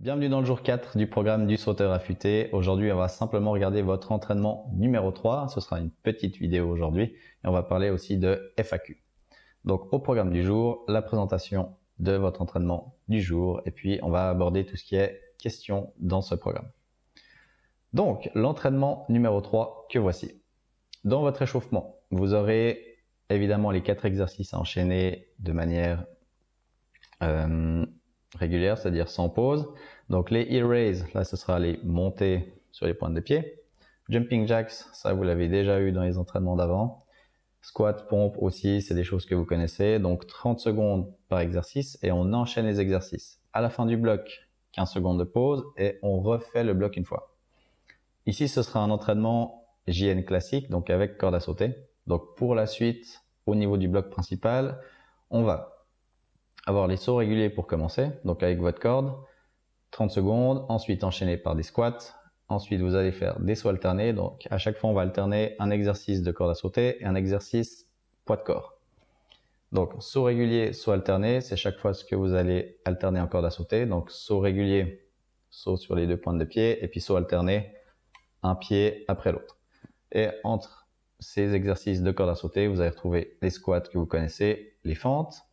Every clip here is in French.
Bienvenue dans le jour 4 du programme du sauteur affûté. Aujourd'hui, on va simplement regarder votre entraînement numéro 3. Ce sera une petite vidéo aujourd'hui et on va parler aussi de FAQ. Donc au programme du jour, la présentation de votre entraînement du jour et puis on va aborder tout ce qui est questions dans ce programme. Donc l'entraînement numéro 3 que voici. Dans votre échauffement, vous aurez évidemment les 4 exercices à enchaîner de manière régulière, c'est-à-dire sans pause. Donc les heel raise, là ce sera les montées sur les pointes de pied. Jumping jacks, ça vous l'avez déjà eu dans les entraînements d'avant. Squat, pompe aussi, c'est des choses que vous connaissez. Donc 30 secondes par exercice et on enchaîne les exercices. À la fin du bloc, 15 secondes de pause et on refait le bloc une fois. Ici, ce sera un entraînement JN classique, donc avec corde à sauter. Donc pour la suite, au niveau du bloc principal, on va avoir les sauts réguliers pour commencer, donc avec votre corde, 30 secondes, ensuite enchaîné par des squats, ensuite vous allez faire des sauts alternés, donc à chaque fois on va alterner un exercice de corde à sauter et un exercice poids de corps. Donc saut régulier, saut alterné, c'est chaque fois ce que vous allez alterner en corde à sauter, donc saut régulier, saut sur les 2 pointes de pied, et puis saut alterné, un pied après l'autre. Et entre ces exercices de corde à sauter, vous allez retrouver les squats que vous connaissez, les fentes,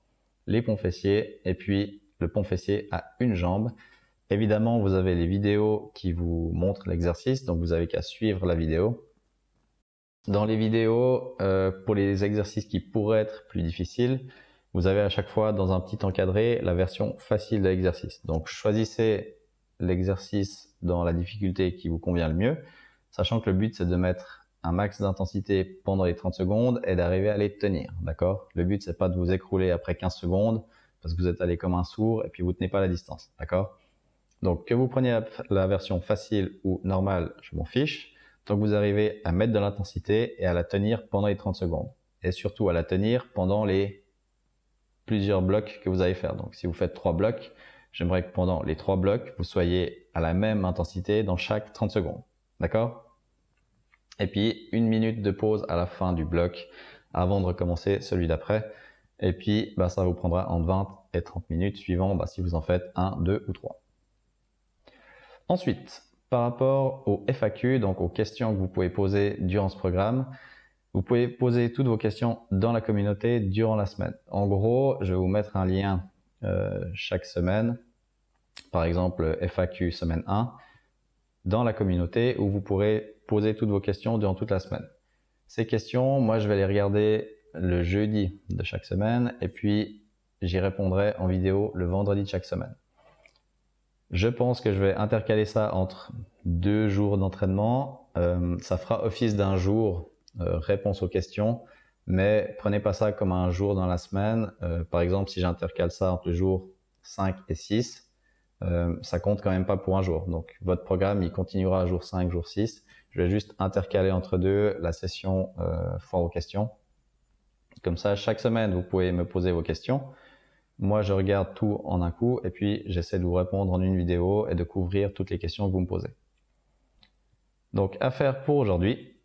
les ponts fessiers et puis le pont fessier à une jambe. Évidemment, vous avez les vidéos qui vous montrent l'exercice, donc vous avez qu'à suivre la vidéo. Dans les vidéos, pour les exercices qui pourraient être plus difficiles, vous avez à chaque fois dans un petit encadré la version facile de l'exercice. Donc choisissez l'exercice dans la difficulté qui vous convient le mieux, sachant que le but c'est de mettre un max d'intensité pendant les 30 secondes et d'arriver à les tenir, d'accord? Le but, c'est pas de vous écrouler après 15 secondes parce que vous êtes allé comme un sourd et puis vous tenez pas la distance, d'accord? Donc, que vous preniez la version facile ou normale, je m'en fiche. Donc, vous arrivez à mettre de l'intensité et à la tenir pendant les 30 secondes. Et surtout à la tenir pendant les plusieurs blocs que vous allez faire. Donc, si vous faites 3 blocs, j'aimerais que pendant les 3 blocs, vous soyez à la même intensité dans chaque 30 secondes, d'accord? Et puis 1 minute de pause à la fin du bloc avant de recommencer celui d'après. Et puis ça vous prendra entre 20 et 30 minutes suivant si vous en faites 1, 2 ou 3. Ensuite, par rapport aux FAQ, donc aux questions que vous pouvez poser durant ce programme, vous pouvez poser toutes vos questions dans la communauté durant la semaine. En gros, je vais vous mettre un lien chaque semaine, par exemple FAQ semaine 1, dans la communauté où vous pourrez poser toutes vos questions durant toute la semaine. Ces questions, moi je vais les regarder le jeudi de chaque semaine et puis j'y répondrai en vidéo le vendredi de chaque semaine. Je pense que je vais intercaler ça entre 2 jours d'entraînement. Ça fera office d'un jour réponse aux questions, mais prenez pas ça comme un jour dans la semaine. Par exemple, si j'intercale ça entre le jour 5 et 6, ça compte quand même pas pour un jour. Donc votre programme il continuera à jour 5, jour 6. Je vais juste intercaler entre deux la session foire aux questions. Comme ça, chaque semaine, vous pouvez me poser vos questions. Moi, je regarde tout en un coup et puis j'essaie de vous répondre en une vidéo et de couvrir toutes les questions que vous me posez. Donc, à faire pour aujourd'hui,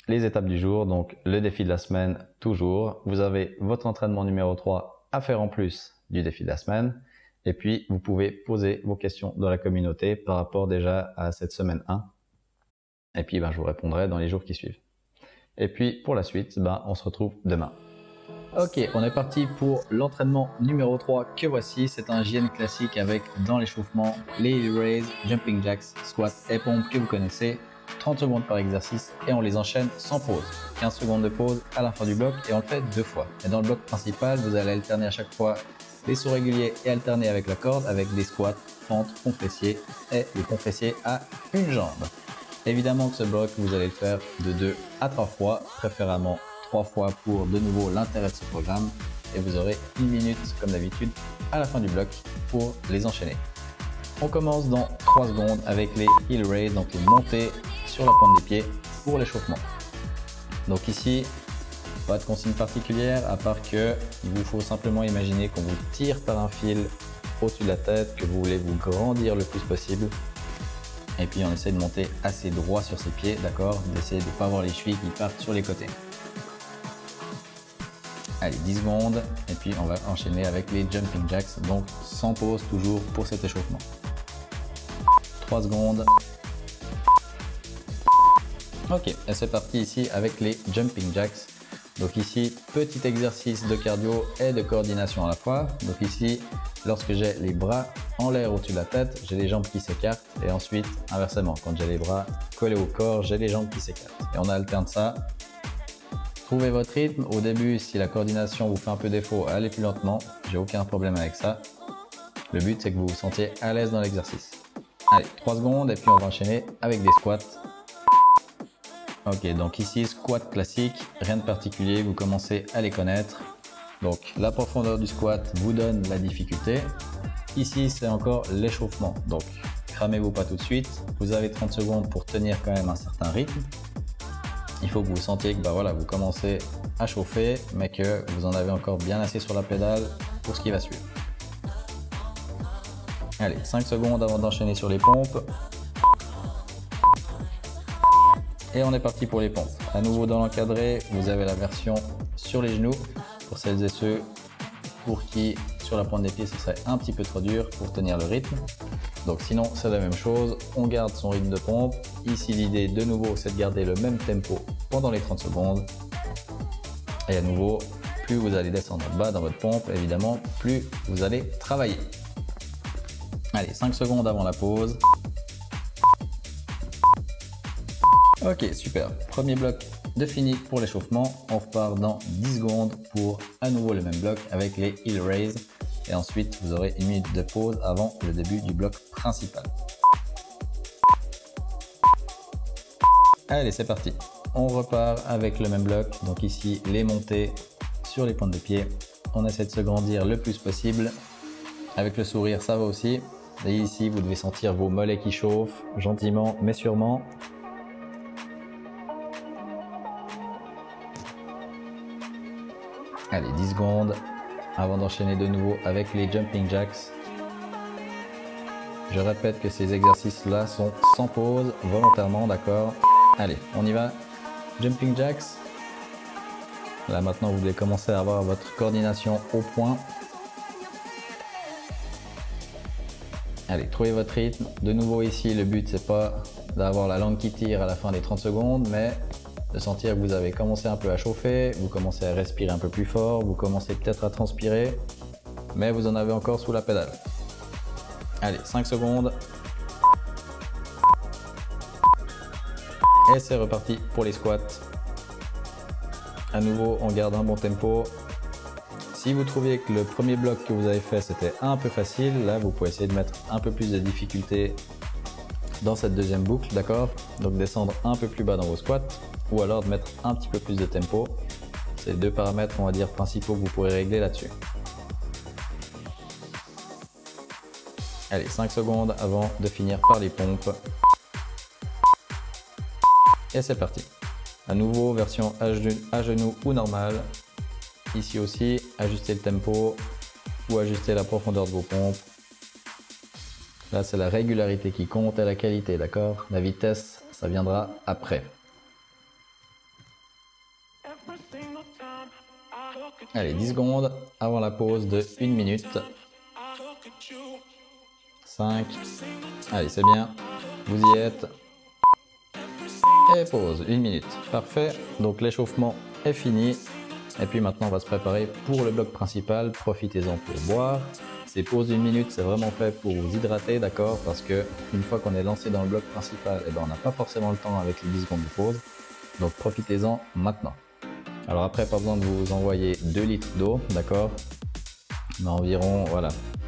les étapes du jour, donc le défi de la semaine, toujours. Vous avez votre entraînement numéro 3 à faire en plus du défi de la semaine. Et puis, vous pouvez poser vos questions dans la communauté par rapport déjà à cette semaine 1. Et puis, je vous répondrai dans les jours qui suivent. Et puis, pour la suite, on se retrouve demain. Ok, on est parti pour l'entraînement numéro 3 que voici. C'est un JN classique avec dans l'échauffement les heel raise, jumping jacks, squats et pompes que vous connaissez. 30 secondes par exercice et on les enchaîne sans pause. 15 secondes de pause à la fin du bloc et on le fait 2 fois. Et dans le bloc principal, vous allez alterner à chaque fois les sauts réguliers et alterner avec la corde avec des squats, fentes, ponts fessiers et les ponts fessiers à une jambe. Évidemment que ce bloc, vous allez le faire de 2 à 3 fois, préférablement 3 fois pour de nouveau l'intérêt de ce programme. Et vous aurez 1 minute comme d'habitude à la fin du bloc pour les enchaîner. On commence dans 3 secondes avec les heel raise, donc les montées sur la pointe des pieds pour l'échauffement. Donc ici, pas de consigne particulière à part que il vous faut simplement imaginer qu'on vous tire par un fil au-dessus de la tête, que vous voulez vous grandir le plus possible. Et puis on essaie de monter assez droit sur ses pieds, d'accord? D'essayer de ne pas avoir les chevilles qui partent sur les côtés. Allez, 10 secondes et puis on va enchaîner avec les jumping jacks, donc sans pause toujours pour cet échauffement. 3 secondes. Ok, et c'est parti ici avec les jumping jacks. Donc ici, petit exercice de cardio et de coordination à la fois. Donc ici, lorsque j'ai les bras en l'air au-dessus de la tête, j'ai les jambes qui s'écartent. Et ensuite, inversement, quand j'ai les bras collés au corps, j'ai les jambes qui s'écartent. Et on alterne ça. Trouvez votre rythme. Au début, si la coordination vous fait un peu défaut, allez plus lentement. J'ai aucun problème avec ça. Le but, c'est que vous vous sentiez à l'aise dans l'exercice. Allez, 3 secondes et puis on va enchaîner avec des squats. Ok, donc ici, squat classique, rien de particulier, vous commencez à les connaître. Donc la profondeur du squat vous donne la difficulté. Ici, c'est encore l'échauffement. Donc cramez-vous pas tout de suite. Vous avez 30 secondes pour tenir quand même un certain rythme. Il faut que vous sentiez que voilà, vous commencez à chauffer, mais que vous en avez encore bien assez sur la pédale pour ce qui va suivre. Allez, 5 secondes avant d'enchaîner sur les pompes. Et on est parti pour les pompes. À nouveau dans l'encadré, vous avez la version sur les genoux. Pour celles et ceux pour qui sur la pointe des pieds ce serait un petit peu trop dur pour tenir le rythme. Donc sinon c'est la même chose, on garde son rythme de pompe. Ici l'idée de nouveau c'est de garder le même tempo pendant les 30 secondes. Et à nouveau, plus vous allez descendre bas dans votre pompe, évidemment, plus vous allez travailler. Allez, 5 secondes avant la pause. Ok, super. Premier bloc de fini pour l'échauffement. On repart dans 10 secondes pour à nouveau le même bloc avec les heel raise. Et ensuite, vous aurez une minute de pause avant le début du bloc principal. Allez, c'est parti. On repart avec le même bloc. Donc ici, les montées sur les pointes de pied. On essaie de se grandir le plus possible. Avec le sourire, ça va aussi. Et ici, vous devez sentir vos mollets qui chauffent gentiment mais sûrement. Allez, 10 secondes avant d'enchaîner de nouveau avec les jumping jacks. Je répète que ces exercices-là sont sans pause, volontairement, d'accord? Allez, on y va. Jumping jacks. Là, maintenant, vous devez commencer à avoir votre coordination au point. Allez, trouvez votre rythme. De nouveau ici, le but, c'est pas d'avoir la langue qui tire à la fin des 30 secondes, mais de sentir que vous avez commencé un peu à chauffer, vous commencez à respirer un peu plus fort, vous commencez peut-être à transpirer, mais vous en avez encore sous la pédale. Allez, 5 secondes. Et c'est reparti pour les squats. À nouveau, on garde un bon tempo. Si vous trouviez que le premier bloc que vous avez fait, c'était un peu facile, là, vous pouvez essayer de mettre un peu plus de difficulté dans cette deuxième boucle, d'accord? Donc descendre un peu plus bas dans vos squats. Ou alors de mettre un petit peu plus de tempo. C'est les deux paramètres, on va dire, principaux que vous pourrez régler là-dessus. Allez, 5 secondes avant de finir par les pompes. Et c'est parti. À nouveau, version à genoux ou normale. Ici aussi, ajustez le tempo ou ajustez la profondeur de vos pompes. Là, c'est la régularité qui compte et la qualité, d'accord? La vitesse, ça viendra après. Allez, 10 secondes avant la pause de 1 minute. 5. Allez, c'est bien. Vous y êtes. Et pause, 1 minute. Parfait. Donc l'échauffement est fini. Et puis maintenant, on va se préparer pour le bloc principal. Profitez-en pour boire. Ces pauses d'1 minute, c'est vraiment fait pour vous hydrater, d'accord? Parce que une fois qu'on est lancé dans le bloc principal, eh ben, on n'a pas forcément le temps avec les 10 secondes de pause. Donc profitez-en maintenant. Alors après, pas besoin de vous envoyer 2 litres d'eau, d'accord? Mais environ, voilà,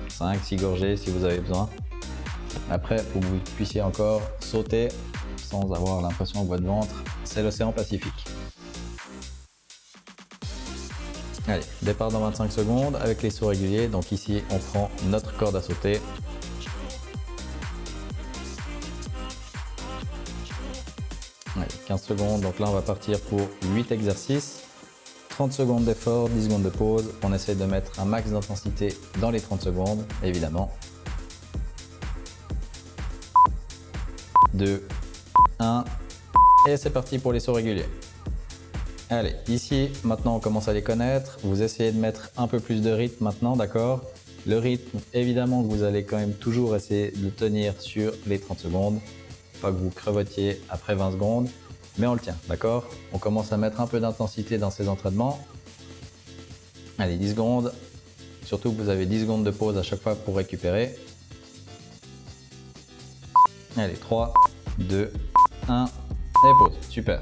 5-6 gorgées si vous avez besoin. Après, pour que vous puissiez encore sauter sans avoir l'impression que votre ventre, c'est l'océan Pacifique. Allez, départ dans 25 secondes avec les sauts réguliers. Donc ici, on prend notre corde à sauter. Allez, 15 secondes, donc là on va partir pour 8 exercices. 30 secondes d'effort, 10 secondes de pause. On essaie de mettre un max d'intensité dans les 30 secondes, évidemment. 2, 1, et c'est parti pour les sauts réguliers. Allez, ici, maintenant on commence à les connaître. Vous essayez de mettre un peu plus de rythme maintenant, d'accord? Le rythme, évidemment que vous allez quand même toujours essayer de tenir sur les 30 secondes. Pas que vous crevotiez après 20 secondes, mais on le tient, d'accord? On commence à mettre un peu d'intensité dans ces entraînements. Allez, 10 secondes. Surtout que vous avez 10 secondes de pause à chaque fois pour récupérer. Allez, 3, 2, 1 et pause. Super.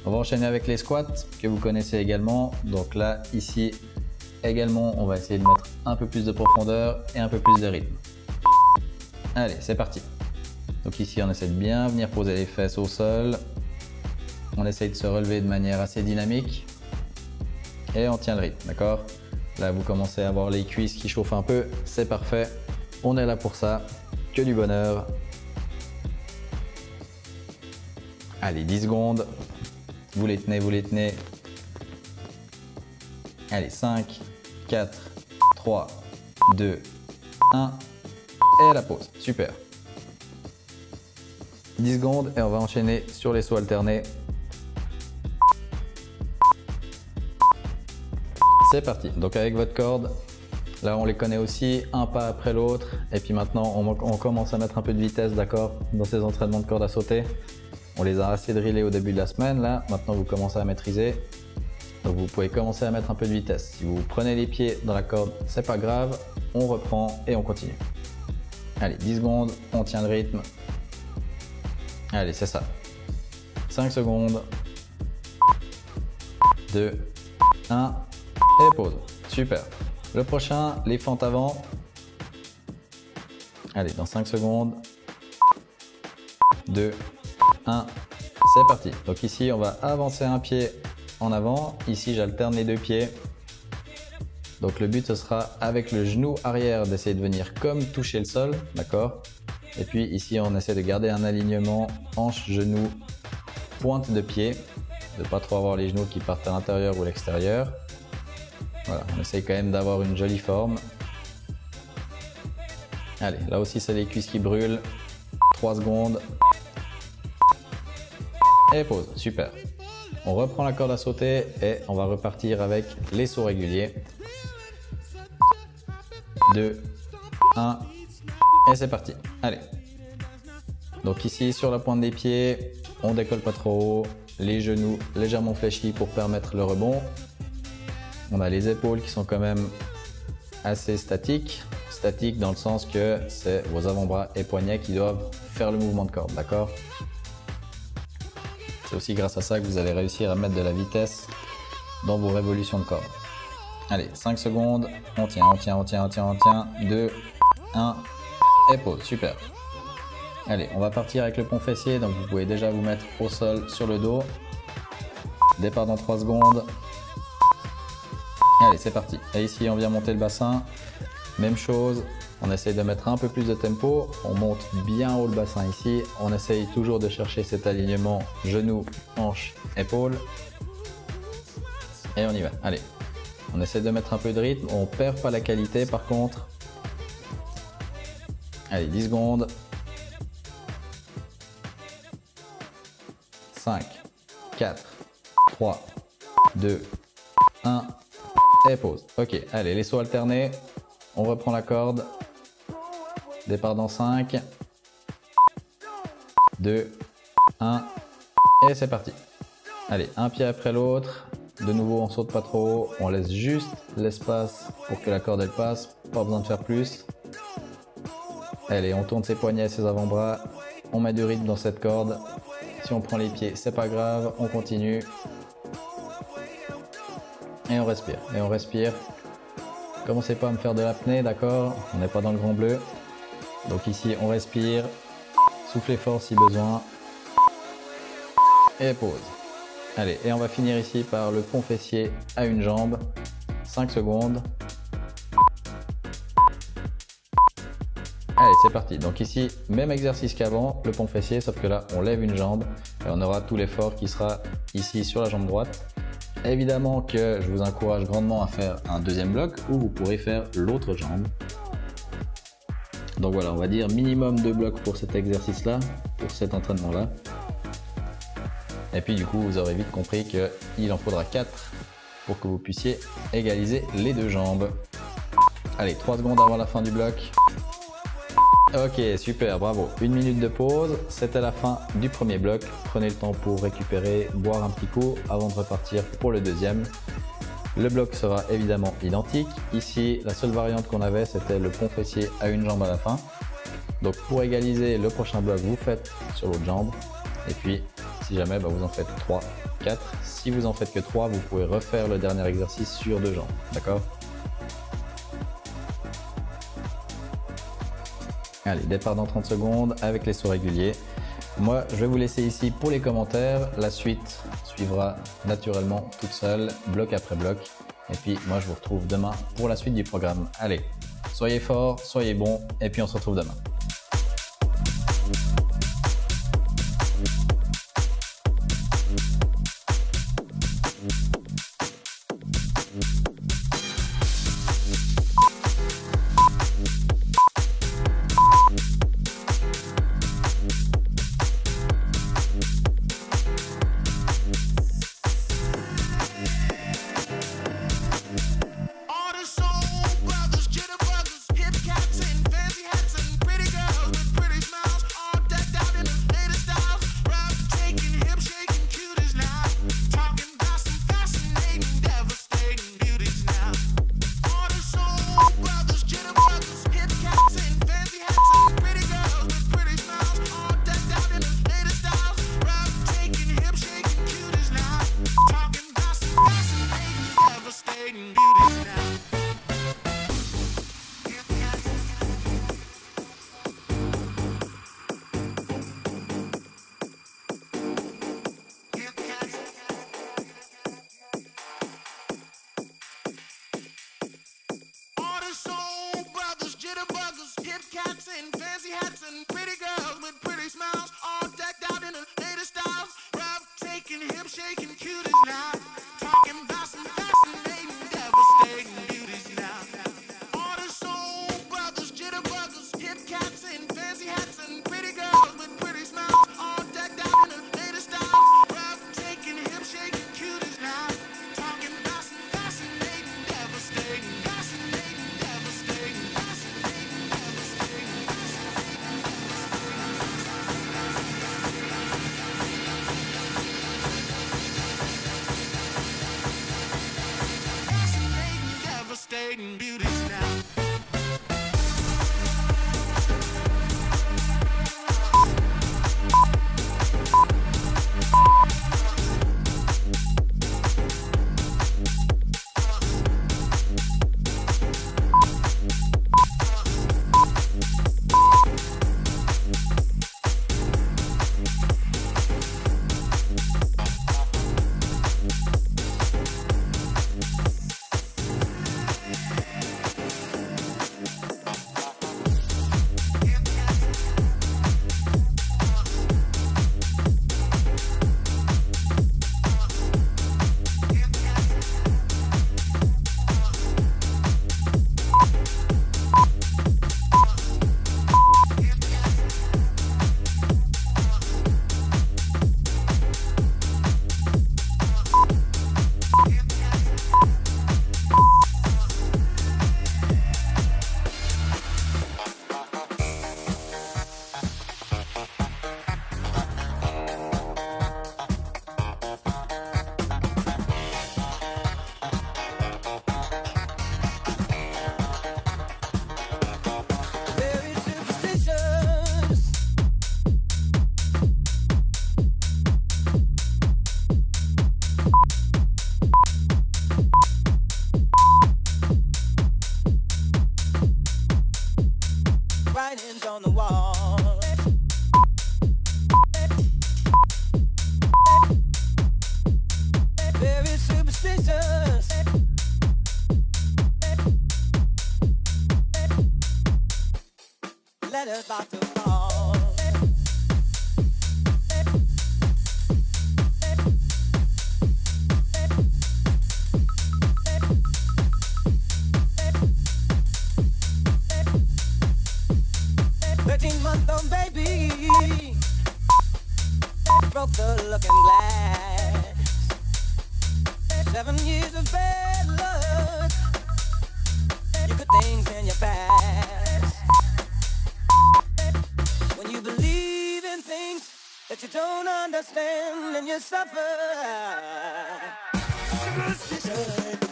On va enchaîner avec les squats que vous connaissez également. Donc là, ici, également, on va essayer de mettre un peu plus de profondeur et un peu plus de rythme. Allez, c'est parti. Donc ici, on essaie de bien venir poser les fesses au sol. On essaye de se relever de manière assez dynamique. Et on tient le rythme, d'accord? Là, vous commencez à avoir les cuisses qui chauffent un peu. C'est parfait. On est là pour ça. Que du bonheur. Allez, 10 secondes. Vous les tenez, vous les tenez. Allez, 5, 4, 3, 2, 1. Et la pause. Super. 10 secondes et on va enchaîner sur les sauts alternés. C'est parti. Donc avec votre corde, là on les connaît aussi, un pas après l'autre. Et puis maintenant on commence à mettre un peu de vitesse, d'accord, dans ces entraînements de corde à sauter. On les a assez drillés au début de la semaine, là maintenant vous commencez à maîtriser. Donc vous pouvez commencer à mettre un peu de vitesse. Si vous prenez les pieds dans la corde, c'est pas grave, on reprend et on continue. Allez, 10 secondes, on tient le rythme. Allez, c'est ça. 5 secondes. 2, 1 et pause. Super. Le prochain, les fentes avant. Allez, dans 5 secondes. 2, 1, c'est parti. Donc ici, on va avancer un pied en avant. Ici, j'alterne les deux pieds. Donc le but, ce sera avec le genou arrière d'essayer de venir comme toucher le sol, d'accord? Et puis ici, on essaie de garder un alignement hanche, genou, pointe de pied, de ne pas trop avoir les genoux qui partent à l'intérieur ou à l'extérieur. Voilà, on essaye quand même d'avoir une jolie forme. Allez, là aussi, c'est les cuisses qui brûlent. 3 secondes. Et pause, super. On reprend la corde à sauter et on va repartir avec les sauts réguliers. 2, 1 et c'est parti. Allez. Donc ici, sur la pointe des pieds, on décolle pas trop haut. Les genoux légèrement fléchis pour permettre le rebond. On a les épaules qui sont quand même assez statiques. Statiques dans le sens que c'est vos avant-bras et poignets qui doivent faire le mouvement de corde, d'accord? C'est aussi grâce à ça que vous allez réussir à mettre de la vitesse dans vos révolutions de corde. Allez, 5 secondes, on tient, on tient, on tient, on tient, on tient. 2, 1 et pause, super. Allez, on va partir avec le pont fessier, donc vous pouvez déjà vous mettre au sol sur le dos. Départ dans 3 secondes. Allez, c'est parti. Et ici, on vient monter le bassin. Même chose, on essaye de mettre un peu plus de tempo. On monte bien haut le bassin ici. On essaye toujours de chercher cet alignement genou, hanche, épaule. Et on y va. Allez, on essaie de mettre un peu de rythme. On perd pas la qualité par contre. Allez, 10 secondes. 5, 4, 3, 2, 1 et pause. Ok, allez, les sauts alternés. On reprend la corde. Départ dans 5, 2, 1 et c'est parti. Allez, un pied après l'autre. De nouveau, on saute pas trop haut. On laisse juste l'espace pour que la corde elle passe. Pas besoin de faire plus. Allez, on tourne ses poignets, ses avant-bras. On met du rythme dans cette corde. Si on prend les pieds, c'est pas grave. On continue. Et on respire. Et on respire. Commencez pas à me faire de l'apnée, d'accord? On n'est pas dans le grand bleu. Donc ici, on respire. Soufflez fort si besoin. Et pause. Allez, et on va finir ici par le pont fessier à une jambe. 5 secondes. Allez, c'est parti. Donc ici, même exercice qu'avant, le pont fessier, sauf que là, on lève une jambe et on aura tout l'effort qui sera ici sur la jambe droite. Évidemment que je vous encourage grandement à faire un deuxième bloc où vous pourrez faire l'autre jambe. Donc voilà, on va dire minimum 2 blocs pour cet exercice-là, pour cet entraînement-là. Et puis du coup, vous aurez vite compris qu'il en faudra 4 pour que vous puissiez égaliser les deux jambes. Allez, 3 secondes avant la fin du bloc. Ok, super, bravo. 1 minute de pause, c'était la fin du premier bloc. Prenez le temps pour récupérer, boire un petit coup avant de repartir pour le deuxième. Le bloc sera évidemment identique. Ici, la seule variante qu'on avait, c'était le pont fessier à une jambe à la fin. Donc pour égaliser le prochain bloc, vous faites sur l'autre jambe. Et puis, si jamais, vous en faites 3, 4. Si vous en faites que 3, vous pouvez refaire le dernier exercice sur 2 jambes. D'accord ? Allez, départ dans 30 secondes avec les sauts réguliers. Moi, je vais vous laisser ici pour les commentaires. La suite suivra naturellement toute seule, bloc après bloc. Et puis, moi, je vous retrouve demain pour la suite du programme. Allez, soyez forts, soyez bons, et puis on se retrouve demain. About to fall. Thirteen-month-old baby broke the looking glass. 7 years of bad luck. You could things but you don't understand and you suffer. Superstition.